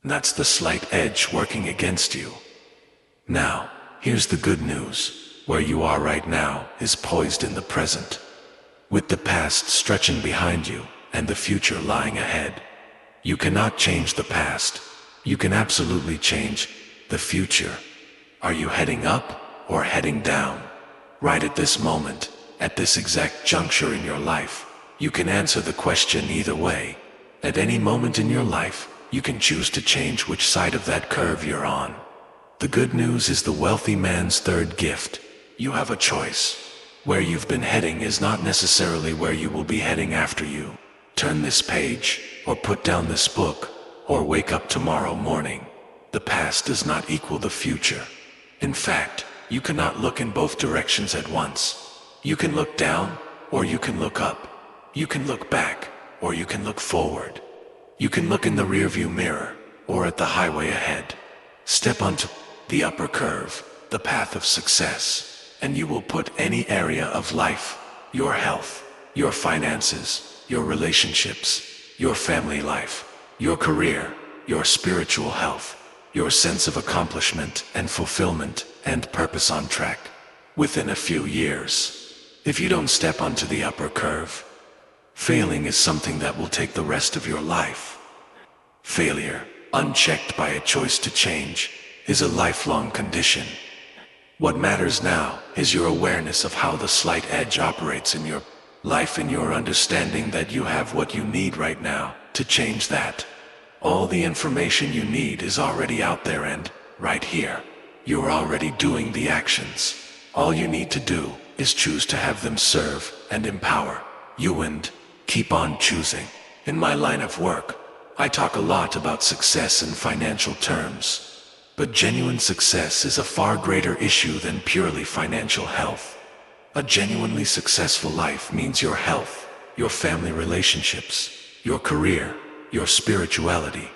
That's the slight edge working against you. Now, here's the good news. Where you are right now is poised in the present, with the past stretching behind you and the future lying ahead. You cannot change the past. You can absolutely change the future. Are you heading up or heading down? Right at this moment, at this exact juncture in your life, you can answer the question either way. At any moment in your life, you can choose to change which side of that curve you're on. The good news is the wealthy man's third gift. You have a choice. Where you've been heading is not necessarily where you will be heading after you turn this page, or put down this book, or wake up tomorrow morning. The past does not equal the future. In fact, you cannot look in both directions at once. You can look down, or you can look up. You can look back, or you can look forward. You can look in the rearview mirror, or at the highway ahead. Step onto the upper curve, the path of success, and you will put any area of life, your health, your finances, your relationships, your family life, your career, your spiritual health, your sense of accomplishment and fulfillment and purpose on track within a few years. If you don't step onto the upper curve, failing is something that will take the rest of your life. Failure, unchecked by a choice to change, is a lifelong condition. What matters now is your awareness of how the slight edge operates in your life and your understanding that you have what you need right now to change that. All the information you need is already out there and right here. You're already doing the actions. All you need to do is choose to have them serve and empower you and keep on choosing. In my line of work, I talk a lot about success in financial terms. But genuine success is a far greater issue than purely financial health. A genuinely successful life means your health, your family relationships, your career, your spirituality,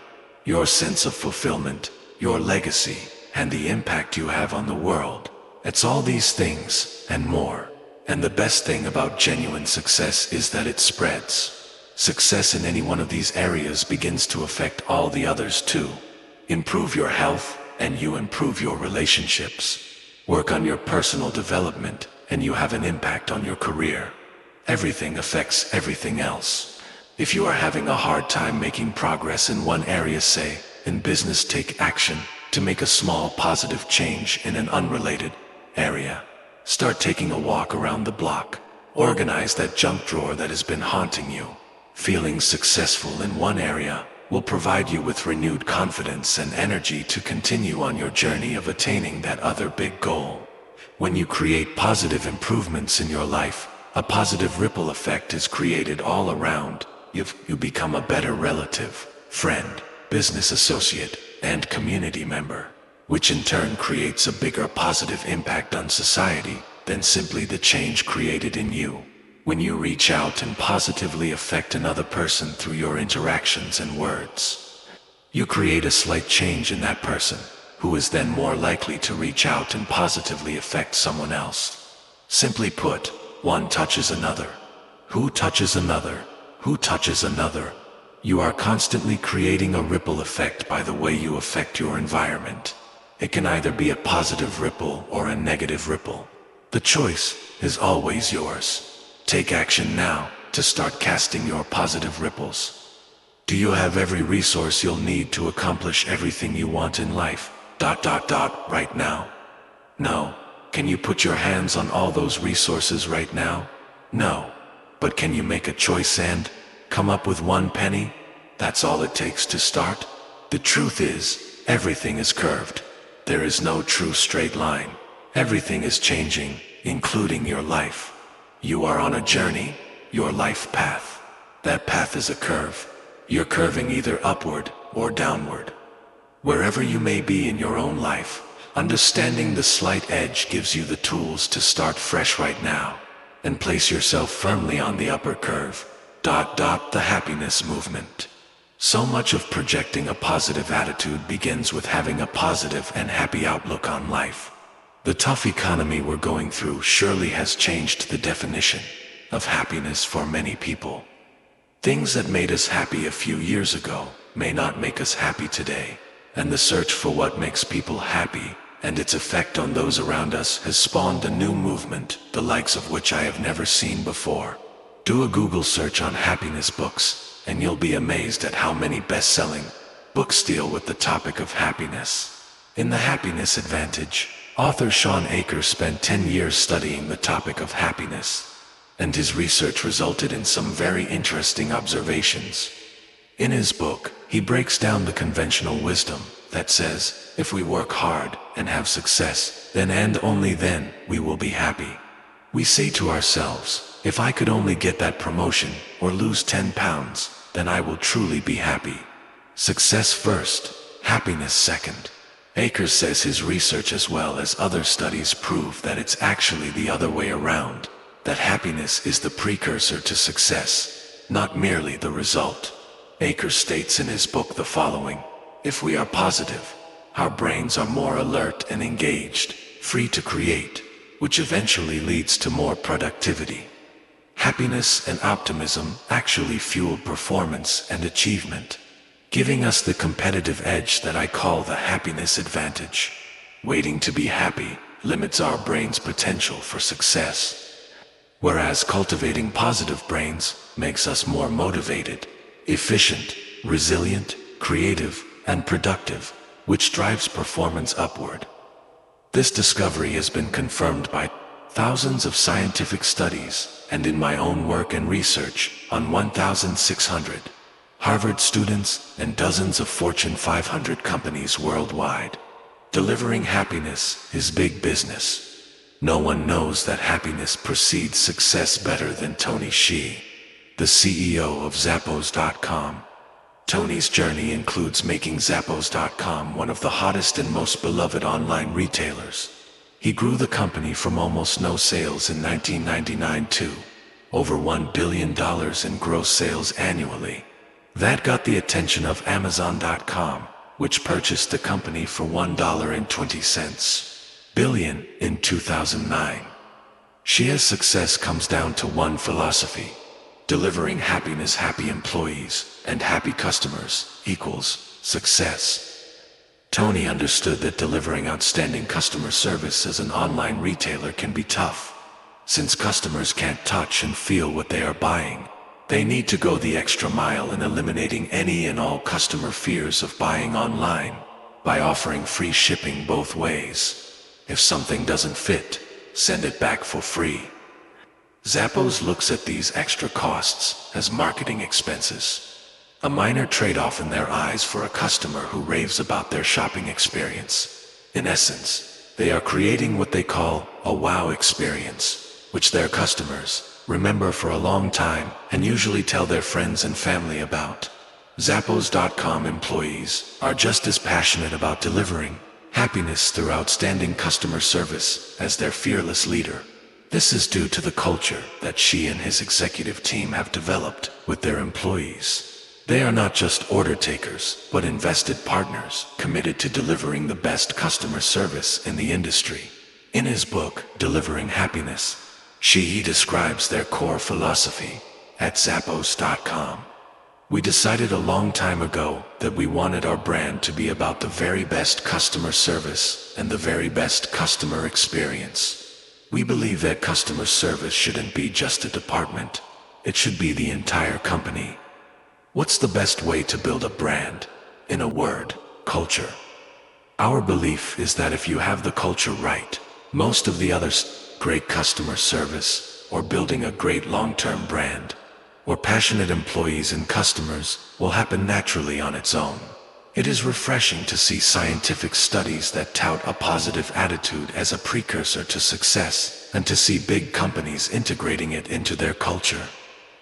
your sense of fulfillment, your legacy, and the impact you have on the world. It's all these things and more. And the best thing about genuine success is that it spreads. Success in any one of these areas begins to affect all the others too. Improve your health, and you improve your relationships. Work on your personal development, and you have an impact on your career. Everything affects everything else. If you are having a hard time making progress in one area, say, in business, take action to make a small positive change in an unrelated area. Start taking a walk around the block. Organize that junk drawer that has been haunting you. Feeling successful in one area will provide you with renewed confidence and energy to continue on your journey of attaining that other big goal. When you create positive improvements in your life, a positive ripple effect is created all around. You become a better relative, friend, business associate, and community member, which in turn creates a bigger positive impact on society than simply the change created in you. When you reach out and positively affect another person through your interactions and words, you create a slight change in that person, who is then more likely to reach out and positively affect someone else. Simply put, one touches another. Who touches another? Who touches another? You are constantly creating a ripple effect by the way you affect your environment. It can either be a positive ripple or a negative ripple. The choice is always yours. Take action now to start casting your positive ripples. Do you have every resource you'll need to accomplish everything you want in life? Right now? No. Can you put your hands on all those resources right now? No. But can you make a choice and come up with 1 penny? That's all it takes to start. The truth is, everything is curved. There is no true straight line. Everything is changing, including your life. You are on a journey, your life path. That path is a curve. You're curving either upward or downward. Wherever you may be in your own life, understanding the slight edge gives you the tools to start fresh right now and place yourself firmly on the upper curve. The happiness movement. So much of projecting a positive attitude begins with having a positive and happy outlook on life. The tough economy we're going through surely has changed the definition of happiness for many people. Things that made us happy a few years ago may not make us happy today, and the search for what makes people happy and its effect on those around us has spawned a new movement, the likes of which I have never seen before. Do a Google search on happiness books, and you'll be amazed at how many best-selling books deal with the topic of happiness. In The Happiness Advantage, author Sean Akers spent 10 years studying the topic of happiness, and his research resulted in some very interesting observations. In his book, he breaks down the conventional wisdom that says, if we work hard and have success, then and only then we will be happy. We say to ourselves, if I could only get that promotion or lose 10 pounds, then I will truly be happy. Success first, happiness second. Akers says his research as well as other studies prove that it's actually the other way around, that happiness is the precursor to success, not merely the result. Akers states in his book the following: if we are positive, our brains are more alert and engaged, free to create, which eventually leads to more productivity. Happiness and optimism actually fuel performance and achievement, giving us the competitive edge that I call the happiness advantage. Waiting to be happy limits our brain's potential for success, whereas cultivating positive brains makes us more motivated, efficient, resilient, creative, and productive, which drives performance upward. This discovery has been confirmed by thousands of scientific studies and in my own work and research on 1,600 Harvard students and dozens of Fortune 500 companies worldwide. Delivering happiness is big business. No one knows that happiness precedes success better than Tony Hsieh, the CEO of Zappos.com. Tony's journey includes making Zappos.com one of the hottest and most beloved online retailers. He grew the company from almost no sales in 1999 to over $1 billion in gross sales annually. That got the attention of Amazon.com, which purchased the company for $1.20 billion in 2009. Hsieh's success comes down to one philosophy: delivering happiness. Happy employees and happy customers equals success. Tony understood that delivering outstanding customer service as an online retailer can be tough. Since customers can't touch and feel what they are buying, they need to go the extra mile in eliminating any and all customer fears of buying online by offering free shipping both ways. If something doesn't fit, send it back for free. Zappos looks at these extra costs as marketing expenses, a minor trade-off in their eyes for a customer who raves about their shopping experience. In essence, they are creating what they call a wow experience, which their customers remember for a long time and usually tell their friends and family about. Zappos.com employees are just as passionate about delivering happiness through outstanding customer service as their fearless leader. This is due to the culture that Hsieh and his executive team have developed with their employees. They are not just order takers, but invested partners committed to delivering the best customer service in the industry. In his book, Delivering Happiness, Hsieh describes their core philosophy at Zappos.com. We decided a long time ago that we wanted our brand to be about the very best customer service and the very best customer experience. We believe that customer service shouldn't be just a department. It should be the entire company. What's the best way to build a brand? In a word, culture. Our belief is that if you have the culture right, most of the others, great customer service, or building a great long-term brand, or passionate employees and customers, will happen naturally on its own. It is refreshing to see scientific studies that tout a positive attitude as a precursor to success, and to see big companies integrating it into their culture.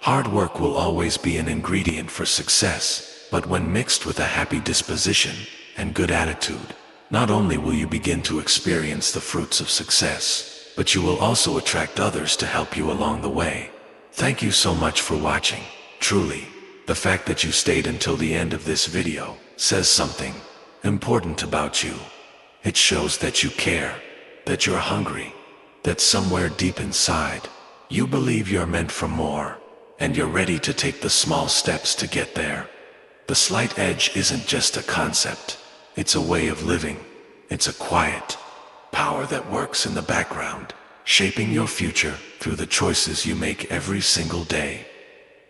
Hard work will always be an ingredient for success, but when mixed with a happy disposition and good attitude, not only will you begin to experience the fruits of success, but you will also attract others to help you along the way. Thank you so much for watching. Truly, the fact that you stayed until the end of this video says something important about you. It shows that you care, that you're hungry, that somewhere deep inside, you believe you're meant for more, and you're ready to take the small steps to get there. The slight edge isn't just a concept. It's a way of living. It's a quiet power that works in the background, shaping your future through the choices you make every single day.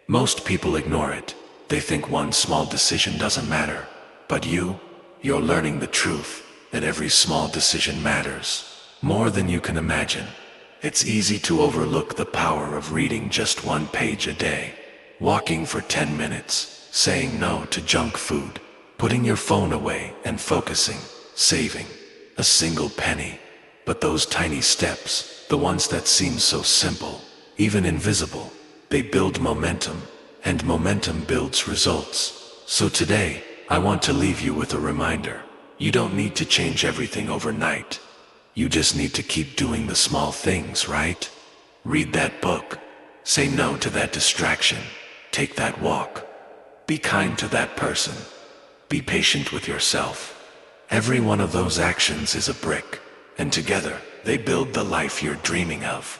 Most people ignore it. They think one small decision doesn't matter. But you're learning the truth that every small decision matters, more than you can imagine. It's easy to overlook the power of reading just one page a day, walking for 10 minutes, saying no to junk food, putting your phone away and focusing, saving a single penny. But those tiny steps, the ones that seem so simple, even invisible, they build momentum, and momentum builds results. So today, I want to leave you with a reminder. You don't need to change everything overnight. You just need to keep doing the small things, right? Read that book. Say no to that distraction. Take that walk. Be kind to that person. Be patient with yourself. Every one of those actions is a brick, and together, they build the life you're dreaming of.